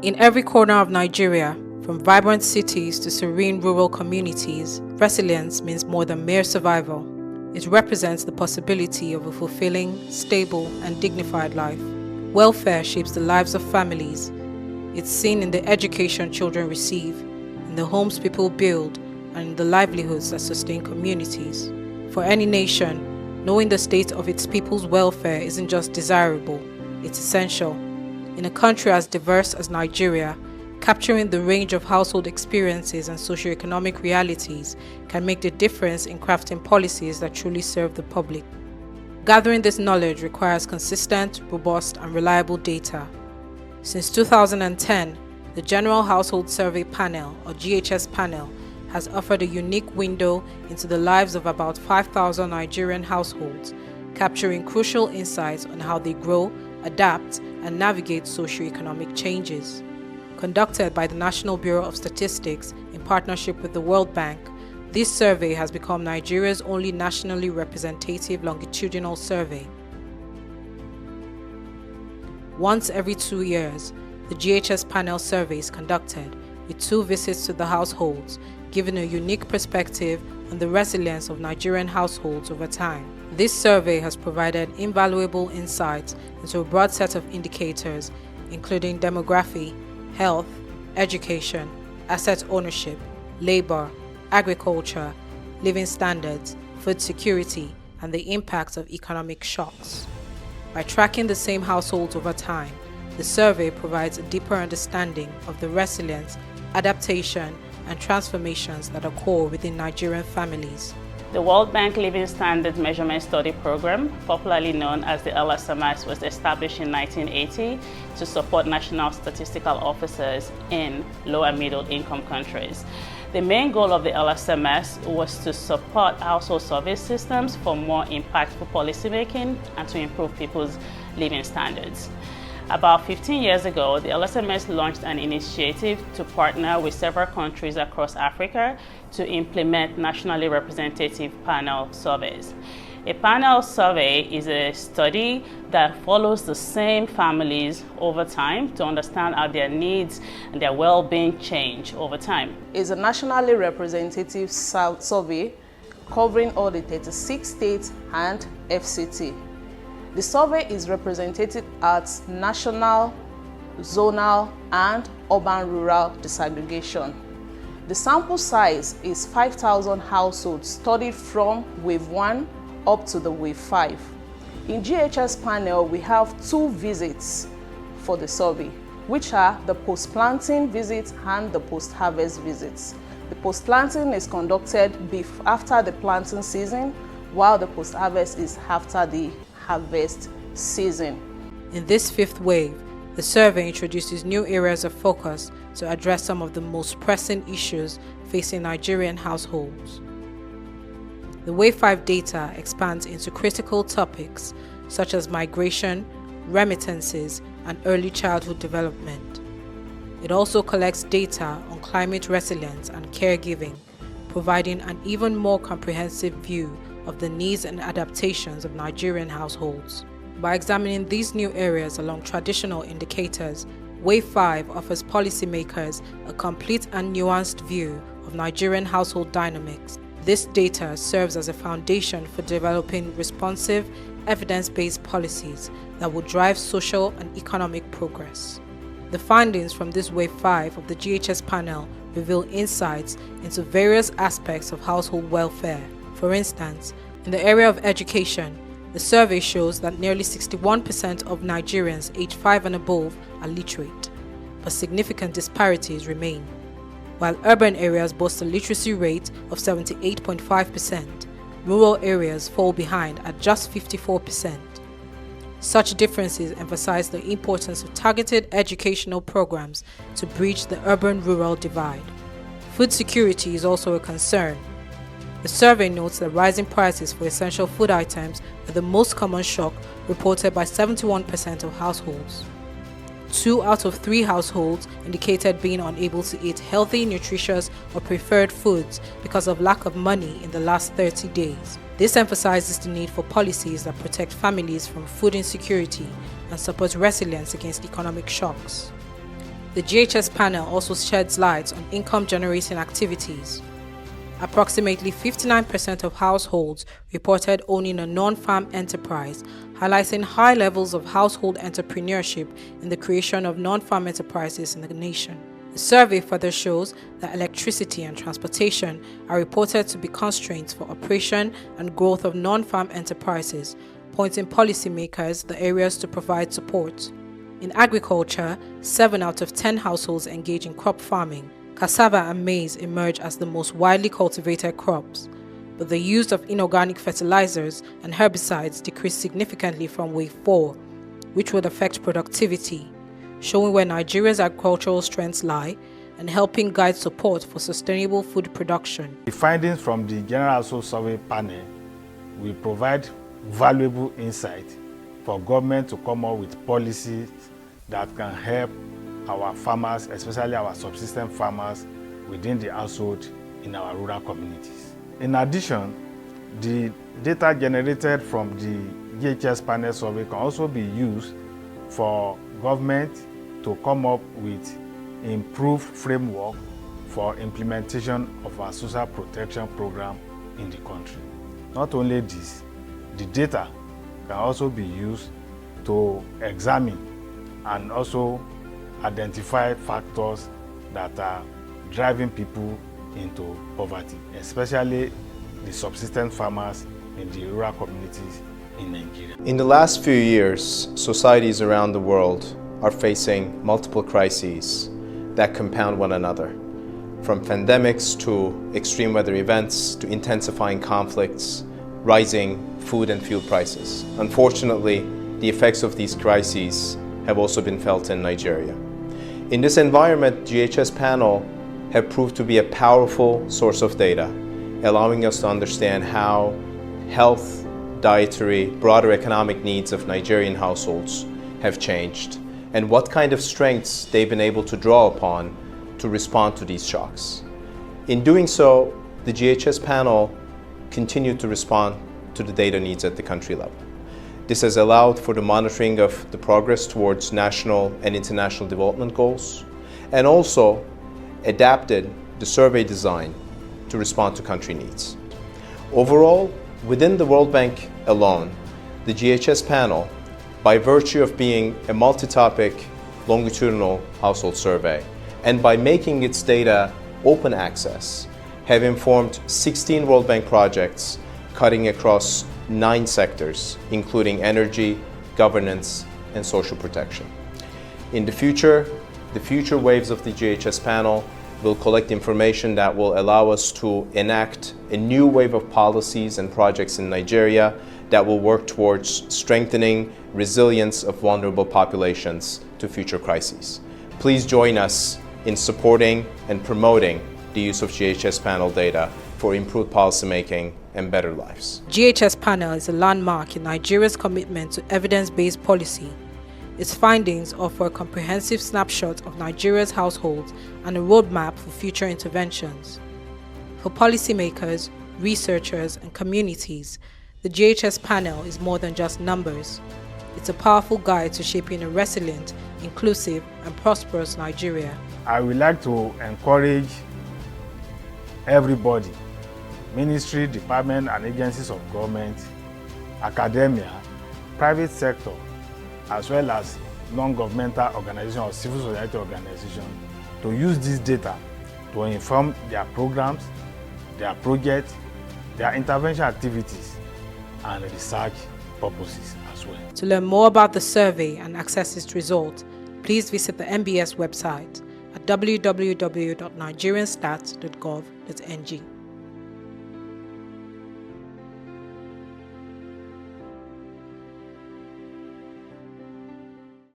In every corner of Nigeria, from vibrant cities to serene rural communities, resilience means more than mere survival. It represents the possibility of a fulfilling, stable, and dignified life. Welfare shapes the lives of families. It's seen in the education children receive, in the homes people build, and in the livelihoods that sustain communities. For any nation, knowing the state of its people's welfare isn't just desirable, it's essential. In a country as diverse as Nigeria, capturing the range of household experiences and socio-economic realities can make the difference in crafting policies that truly serve the public. Gathering this knowledge requires consistent, robust, and reliable data. Since 2010, the General Household Survey Panel, or GHS Panel, has offered a unique window into the lives of about 5,000 Nigerian households, capturing crucial insights on how they grow, adapt, and navigate socio-economic changes. Conducted by the National Bureau of Statistics in partnership with the World Bank, this survey has become Nigeria's only nationally representative longitudinal survey. Once every 2 years, the GHS Panel survey is conducted, with 2 visits to the households, giving a unique perspective on the resilience of Nigerian households over time. This survey has provided invaluable insights into a broad set of indicators, including demography, health, education, asset ownership, labor, agriculture, living standards, food security, and the impacts of economic shocks. By tracking the same households over time, the survey provides a deeper understanding of the resilience, adaptation, and transformations that occur within Nigerian families. The World Bank Living Standards Measurement Study Program, popularly known as the LSMS, was established in 1980 to support national statistical officers in low and middle income countries. The main goal of the LSMS was to support household survey systems for more impactful policymaking and to improve people's living standards. About 15 years ago, the LSMS launched an initiative to partner with several countries across Africa to implement nationally representative panel surveys. A panel survey is a study that follows the same families over time to understand how their needs and their well-being change over time. It's a nationally representative survey covering all the 36 states and FCT. The survey is represented at national, zonal, and urban-rural disaggregation. The sample size is 5,000 households studied from wave 1 up to the wave 5. In GHS Panel, we have 2 visits for the survey, which are the post-planting visits and the post-harvest visits. The post-planting is conducted after the planting season, while the post-harvest is after the harvest season. In this 5th wave, the survey introduces new areas of focus to address some of the most pressing issues facing Nigerian households. The Wave 5 data expands into critical topics such as migration, remittances, and early childhood development. It also collects data on climate resilience and caregiving, providing an even more comprehensive view of the needs and adaptations of Nigerian households. By examining these new areas along traditional indicators, Wave 5 offers policymakers a complete and nuanced view of Nigerian household dynamics. This data serves as a foundation for developing responsive, evidence-based policies that will drive social and economic progress. The findings from this Wave 5 of the GHS Panel reveal insights into various aspects of household welfare. For instance, in the area of education, the survey shows that nearly 61% of Nigerians aged 5 and above are literate, but significant disparities remain. While urban areas boast a literacy rate of 78.5%, rural areas fall behind at just 54%. Such differences emphasize the importance of targeted educational programs to bridge the urban-rural divide. Food security is also a concern. The survey notes that rising prices for essential food items are the most common shock reported by 71% of households. 2 out of 3 households indicated being unable to eat healthy, nutritious, or preferred foods because of lack of money in the last 30 days. This emphasizes the need for policies that protect families from food insecurity and support resilience against economic shocks. The GHS panel also sheds light on income-generating activities. Approximately 59% of households reported owning a non-farm enterprise, highlighting high levels of household entrepreneurship in the creation of non-farm enterprises in the nation. The survey further shows that electricity and transportation are reported to be constraints for operation and growth of non-farm enterprises, pointing policymakers the areas to provide support. In agriculture, 7 out of 10 households engage in crop farming. Cassava and maize emerge as the most widely cultivated crops, but the use of inorganic fertilizers and herbicides decreased significantly from wave 4, which would affect productivity, showing where Nigeria's agricultural strengths lie and helping guide support for sustainable food production. The findings from the General Household Survey panel will provide valuable insight for government to come up with policies that can help our farmers, especially our subsistence farmers within the household in our rural communities. In addition, the data generated from the GHS panel survey can also be used for government to come up with improved framework for implementation of our social protection program in the country. Not only this, the data can also be used to examine and also identify factors that are driving people into poverty, especially the subsistence farmers in the rural communities in Nigeria. In the last few years, societies around the world are facing multiple crises that compound one another, from pandemics to extreme weather events to intensifying conflicts, rising food and fuel prices. Unfortunately, the effects of these crises have also been felt in Nigeria. In this environment, GHS Panel have proved to be a powerful source of data, allowing us to understand how health, dietary, broader economic needs of Nigerian households have changed, and what kind of strengths they've been able to draw upon to respond to these shocks. In doing so, the GHS panel continued to respond to the data needs at the country level. This has allowed for the monitoring of the progress towards national and international development goals, and also adapted the survey design to respond to country needs. Overall, within the World Bank alone, the GHS panel, by virtue of being a multi-topic longitudinal household survey and by making its data open access, have informed 16 World Bank projects cutting across 9 sectors, including energy, governance, and social protection. In the future waves of the GHS panel will collect information that will allow us to enact a new wave of policies and projects in Nigeria that will work towards strengthening resilience of vulnerable populations to future crises. Please join us in supporting and promoting the use of GHS panel data for improved policymaking and better lives. GHS panel is a landmark in Nigeria's commitment to evidence-based policy. Its findings offer a comprehensive snapshot of Nigeria's households and a roadmap for future interventions. For policymakers, researchers, and communities, the GHS panel is more than just numbers. It's a powerful guide to shaping a resilient, inclusive, and prosperous Nigeria. I would like to encourage everybody, ministry, department, and agencies of government, academia, private sector, as well as non-governmental organizations or civil society organizations, to use this data to inform their programs, their projects, their intervention activities, and research purposes as well. To learn more about the survey and access its results, please visit the NBS website at www.nigerianstats.gov.ng.